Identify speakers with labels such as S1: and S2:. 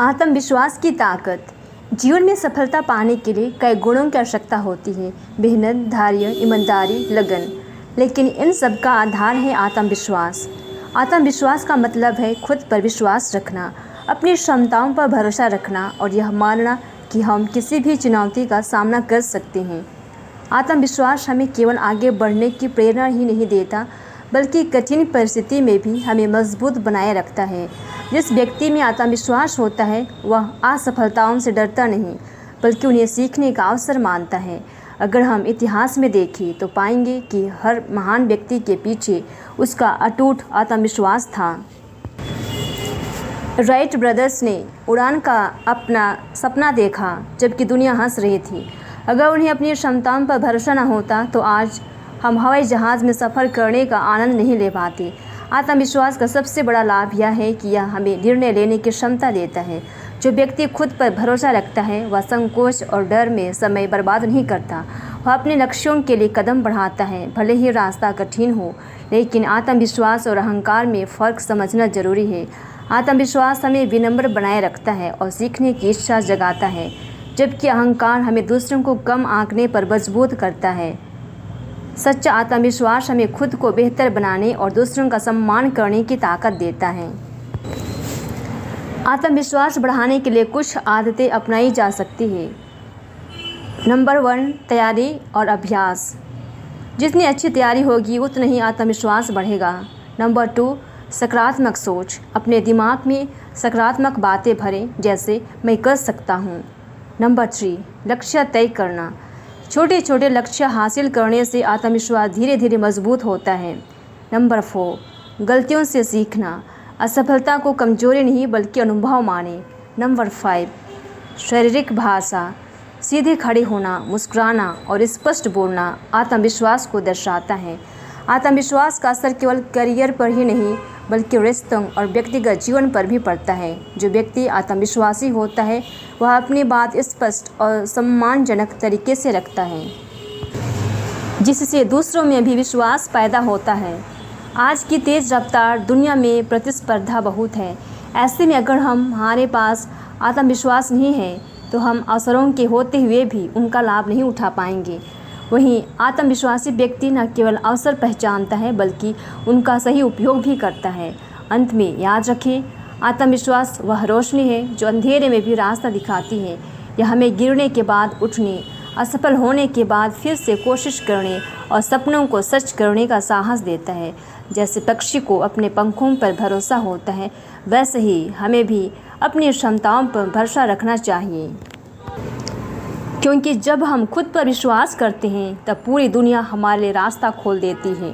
S1: आत्मविश्वास की ताकत। जीवन में सफलता पाने के लिए कई गुणों की आवश्यकता होती है। मेहनत, धैर्य, ईमानदारी, लगन। लेकिन इन सब का आधार है आत्मविश्वास। आत्मविश्वास का मतलब है खुद पर विश्वास रखना, अपनी क्षमताओं पर भरोसा रखना और यह मानना कि हम किसी भी चुनौती का सामना कर सकते हैं। आत्मविश्वास हमें केवल आगे बढ़ने की प्रेरणा ही नहीं देता, बल्कि कठिन परिस्थिति में भी हमें मजबूत बनाए रखता है। जिस व्यक्ति में आत्मविश्वास होता है वह असफलताओं से डरता नहीं, बल्कि उन्हें सीखने का अवसर मानता है। अगर हम इतिहास में देखें तो पाएंगे कि हर महान व्यक्ति के पीछे उसका अटूट आत्मविश्वास था। राइट ब्रदर्स ने उड़ान का अपना सपना देखा जबकि दुनिया हंस रही थी। अगर उन्हें अपनी क्षमताओं पर भरोसा न होता तो आज हम हवाई जहाज़ में सफ़र करने का आनंद नहीं ले पाते। आत्मविश्वास का सबसे बड़ा लाभ यह है कि यह हमें निर्णय लेने की क्षमता देता है। जो व्यक्ति खुद पर भरोसा रखता है वह संकोच और डर में समय बर्बाद नहीं करता। वह अपने लक्ष्यों के लिए कदम बढ़ाता है, भले ही रास्ता कठिन हो। लेकिन आत्मविश्वास और अहंकार में फ़र्क समझना जरूरी है। आत्मविश्वास हमें विनम्र बनाए रखता है और सीखने की इच्छा जगाता है, जबकि अहंकार हमें दूसरों को कम आंकने पर मजबूर करता है। सच्चा आत्मविश्वास हमें खुद को बेहतर बनाने और दूसरों का सम्मान करने की ताकत देता है। आत्मविश्वास बढ़ाने के लिए कुछ आदतें अपनाई जा सकती है। नंबर 1, तैयारी और अभ्यास। जितनी अच्छी तैयारी होगी उतना ही आत्मविश्वास बढ़ेगा। नंबर 2, सकारात्मक सोच। अपने दिमाग में सकारात्मक बातें भरें, जैसे मैं कर सकता हूँ। नंबर 3, लक्ष्य तय करना। छोटे छोटे लक्ष्य हासिल करने से आत्मविश्वास धीरे धीरे मजबूत होता है। नंबर 4, गलतियों से सीखना। असफलता को कमजोरी नहीं बल्कि अनुभव माने। नंबर 5, शारीरिक भाषा। सीधे खड़े होना, मुस्कुराना और स्पष्ट बोलना आत्मविश्वास को दर्शाता है। आत्मविश्वास का असर केवल करियर पर ही नहीं बल्कि रिश्तों और व्यक्तिगत जीवन पर भी पड़ता है। जो व्यक्ति आत्मविश्वासी होता है वह अपनी बात स्पष्ट और सम्मानजनक तरीके से रखता है, जिससे दूसरों में भी विश्वास पैदा होता है। आज की तेज़ रफ्तार दुनिया में प्रतिस्पर्धा बहुत है। ऐसे में अगर हमारे पास आत्मविश्वास नहीं है तो हम अवसरों के होते हुए भी उनका लाभ नहीं उठा पाएंगे। वहीं आत्मविश्वासी व्यक्ति न केवल अवसर पहचानता है बल्कि उनका सही उपयोग भी करता है। अंत में याद रखें, आत्मविश्वास वह रोशनी है जो अंधेरे में भी रास्ता दिखाती है। यह हमें गिरने के बाद उठने, असफल होने के बाद फिर से कोशिश करने और सपनों को सच करने का साहस देता है। जैसे पक्षी को अपने पंखों पर भरोसा होता है, वैसे ही हमें भी अपनी क्षमताओं पर भरोसा रखना चाहिए, क्योंकि जब हम खुद पर विश्वास करते हैं तब पूरी दुनिया हमारे लिए रास्ता खोल देती है।